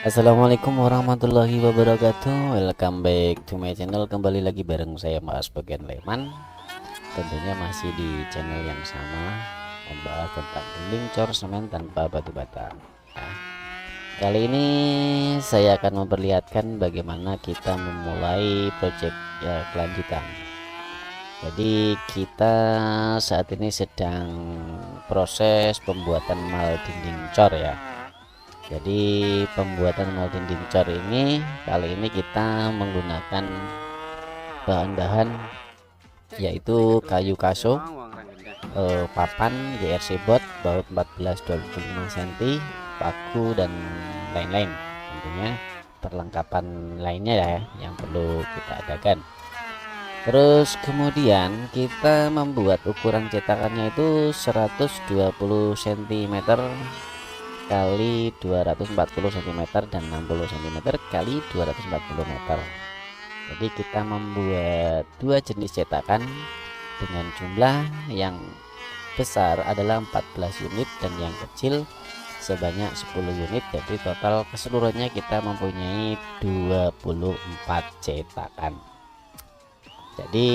Assalamualaikum warahmatullahi wabarakatuh. Welcome back to my channel. Kembali lagi bareng saya Mas Bagian Leman. Tentunya masih di channel yang sama, membahas tentang dinding cor semen tanpa batu bata ya. Kali ini saya akan memperlihatkan bagaimana kita memulai project ya kelanjutan. Jadi kita saat ini sedang proses pembuatan mal dinding cor ya. Jadi pembuatan mal dinding cor ini kali ini kita menggunakan bahan-bahan yaitu kayu kaso, papan GRC bot baut 14-25 cm, paku dan lain-lain. Tentunya perlengkapan lainnya ya yang perlu kita adakan. Terus kemudian kita membuat ukuran cetakannya itu 120 cm kali 240 cm dan 60 cm kali 240 meter. Jadi kita membuat dua jenis cetakan dengan jumlah yang besar adalah 14 unit dan yang kecil sebanyak 10 unit. Jadi total keseluruhannya kita mempunyai 24 cetakan. Jadi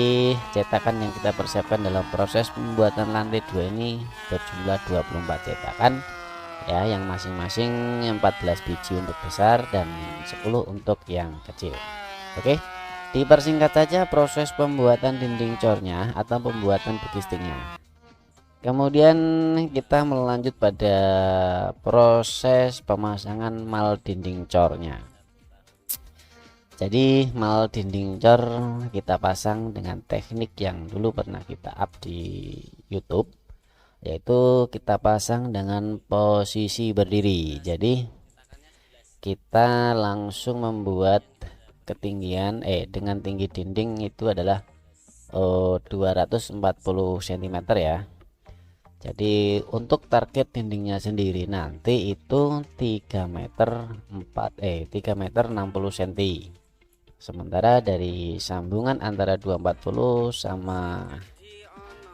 cetakan yang kita persiapkan dalam proses pembuatan lantai 2 ini berjumlah 24 cetakan ya, yang masing-masing 14 biji untuk besar dan 10 untuk yang kecil. Oke, dipersingkat saja proses pembuatan dinding cornya atau pembuatan bekistingnya. Kemudian kita melanjut pada proses pemasangan mal dinding cornya. Jadi mal dinding cor kita pasang dengan teknik yang dulu pernah kita up di YouTube, yaitu kita pasang dengan posisi berdiri. Jadi kita langsung membuat ketinggian dengan tinggi dinding itu adalah 240 cm ya. Jadi untuk target dindingnya sendiri nanti itu 3 meter 3 meter 60 cm. Sementara dari sambungan antara 240 sama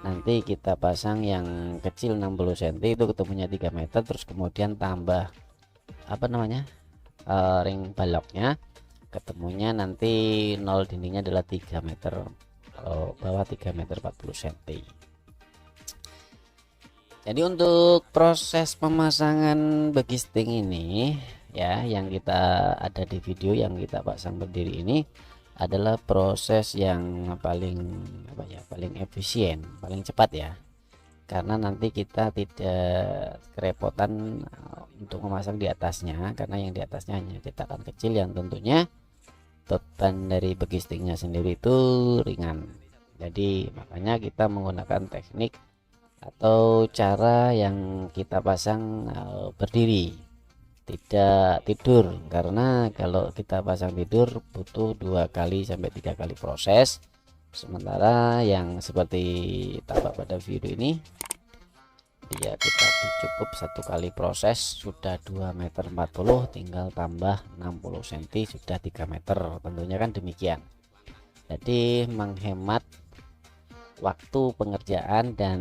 nanti kita pasang yang kecil 60 cm itu ketemunya 3 meter, terus kemudian tambah ring baloknya, ketemunya nanti nol dindingnya adalah 3 meter, kalau bawah 3 meter 40 cm. Jadi untuk proses pemasangan begisting ini ya, yang kita ada di video yang kita pasang berdiri ini adalah proses yang paling efisien, paling cepat ya, karena nanti kita tidak kerepotan untuk memasang di atasnya, karena yang di atasnya hanya cetakan kecil yang tentunya beban dari begistingnya sendiri itu ringan. Jadi makanya kita menggunakan teknik atau cara yang kita pasang berdiri, tidak tidur, karena kalau kita pasang tidur butuh 2 kali sampai 3 kali proses. Sementara yang seperti tampak pada video ini dia kita cukup 1 kali proses sudah 2 meter 40, tinggal tambah 60 cm sudah 3 meter, tentunya kan demikian. Jadi menghemat waktu pengerjaan dan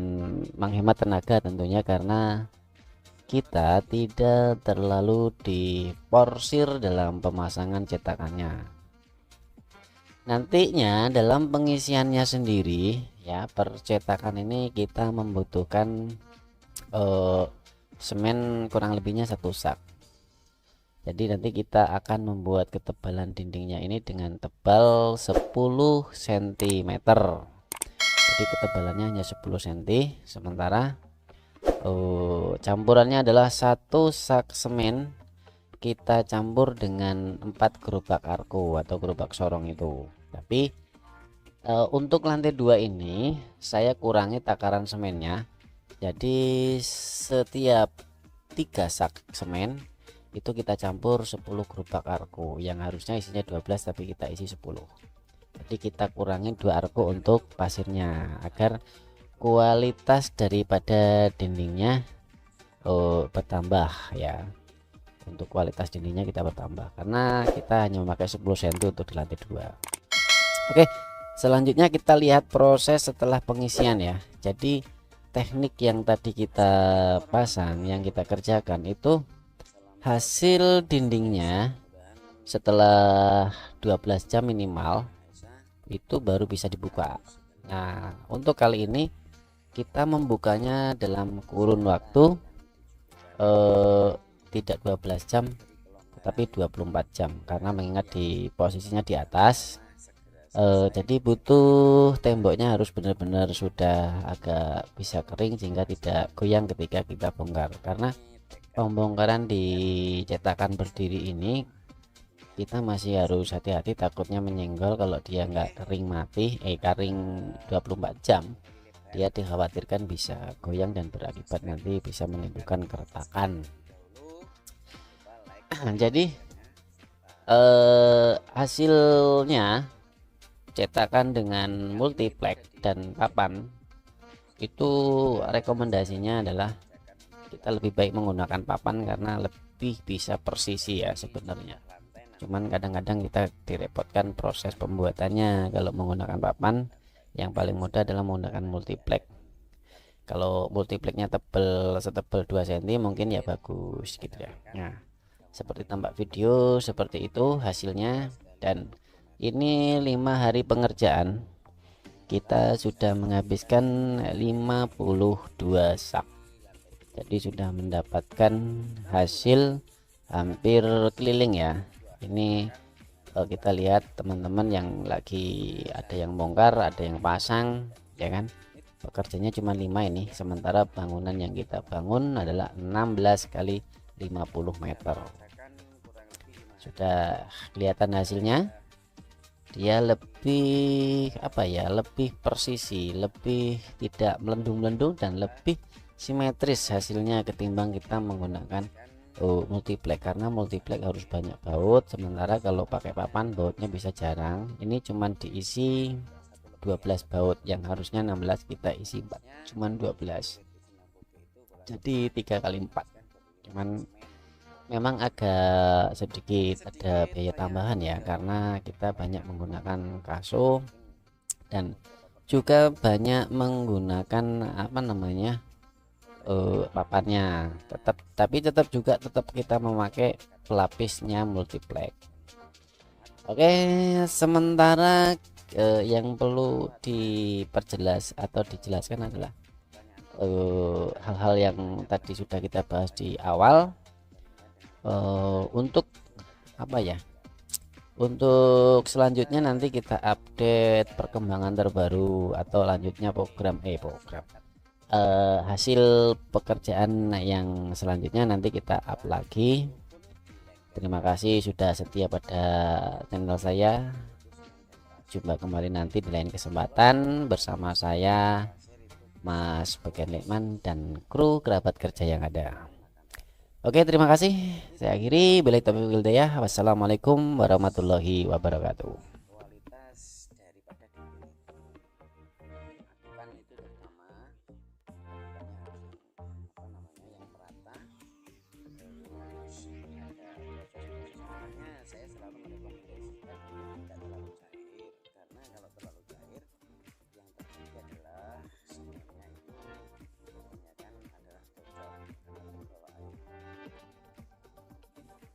menghemat tenaga tentunya, karena kita tidak terlalu diporsir dalam pemasangan cetakannya. Nantinya dalam pengisiannya sendiri ya, per cetakan ini kita membutuhkan semen kurang lebihnya 1 sak. Jadi nanti kita akan membuat ketebalan dindingnya ini dengan tebal 10 cm. Jadi ketebalannya hanya 10 cm. Sementara campurannya adalah 1 sak semen kita campur dengan 4 gerobak arko atau gerobak sorong itu. Tapi untuk lantai 2 ini saya kurangi takaran semennya. Jadi setiap 3 sak semen itu kita campur 10 gerobak arko, yang harusnya isinya 12 tapi kita isi 10. Jadi kita kurangi 2 arko untuk pasirnya agar kualitas daripada dindingnya bertambah ya. Untuk kualitas dindingnya kita bertambah karena kita hanya memakai 10 cm untuk di lantai 2. Oke, selanjutnya kita lihat proses setelah pengisian ya. Jadi teknik yang tadi kita pasang, yang kita kerjakan itu hasil dindingnya setelah 12 jam minimal itu baru bisa dibuka. Nah, untuk kali ini kita membukanya dalam kurun waktu tidak 12 jam tetapi 24 jam karena mengingat di posisinya di atas. Jadi butuh temboknya harus benar-benar sudah agak bisa kering sehingga tidak goyang ketika kita bongkar, karena pembongkaran di cetakan berdiri ini kita masih harus hati-hati, takutnya menyenggol. Kalau dia nggak kering kering 24 jam, dia dikhawatirkan bisa goyang dan berakibat nanti bisa menimbulkan keretakan. Jadi hasilnya cetakan dengan multiplex dan papan itu rekomendasinya adalah kita lebih baik menggunakan papan karena lebih bisa presisi ya sebenarnya. Cuman kadang-kadang kita direpotkan proses pembuatannya. Kalau menggunakan papan, yang paling mudah adalah menggunakan multiplex. Kalau multiplexnya setebal 2 cm mungkin ya bagus gitu ya. Nah, seperti tampak video seperti itu hasilnya, dan ini 5 hari pengerjaan kita sudah menghabiskan 52 sak. Jadi sudah mendapatkan hasil hampir keliling ya. Ini kita lihat teman-teman yang lagi ada yang bongkar, ada yang pasang ya kan. Pekerjanya cuma 5 ini, sementara bangunan yang kita bangun adalah 16 kali 50 meter. Sudah kelihatan hasilnya. Dia lebih lebih presisi, lebih tidak melendung-melendung dan lebih simetris hasilnya ketimbang kita menggunakan multiplex, karena multiplex harus banyak baut, sementara kalau pakai papan bautnya bisa jarang. Ini cuman diisi 12 baut, yang harusnya 16 kita isi 4, cuman 12, jadi 3 kali 4. Cuman memang agak sedikit ada biaya tambahan ya, karena kita banyak menggunakan kaso dan juga banyak menggunakan papannya. Tapi tetap kita memakai pelapisnya multiplex. Oke, sementara yang perlu diperjelas atau dijelaskan adalah hal-hal yang tadi sudah kita bahas di awal. Untuk untuk selanjutnya nanti kita update perkembangan terbaru atau lanjutnya hasil pekerjaan yang selanjutnya nanti kita up lagi. Terima kasih sudah setia pada channel saya. Jumpa kembali nanti di lain kesempatan bersama saya Mas Bagian Lekman dan kru kerabat kerja yang ada. Oke, terima kasih. Saya akhiri. Billahi taufiq wal hidayah. Wassalamualaikum warahmatullahi wabarakatuh.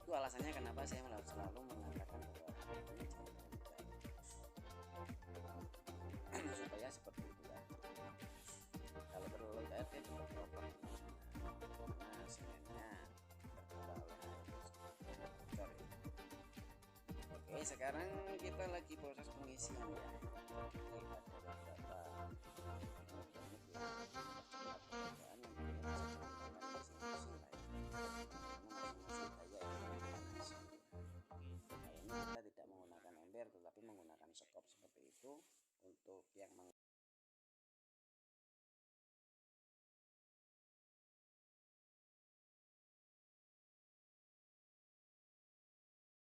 Itu alasannya kenapa saya selalu mengatakan bahwa supaya seperti itu ya. Kalau terlalu cair dia cepat kotor. Nah, semennya Oke, sekarang kita lagi proses pengisian ya.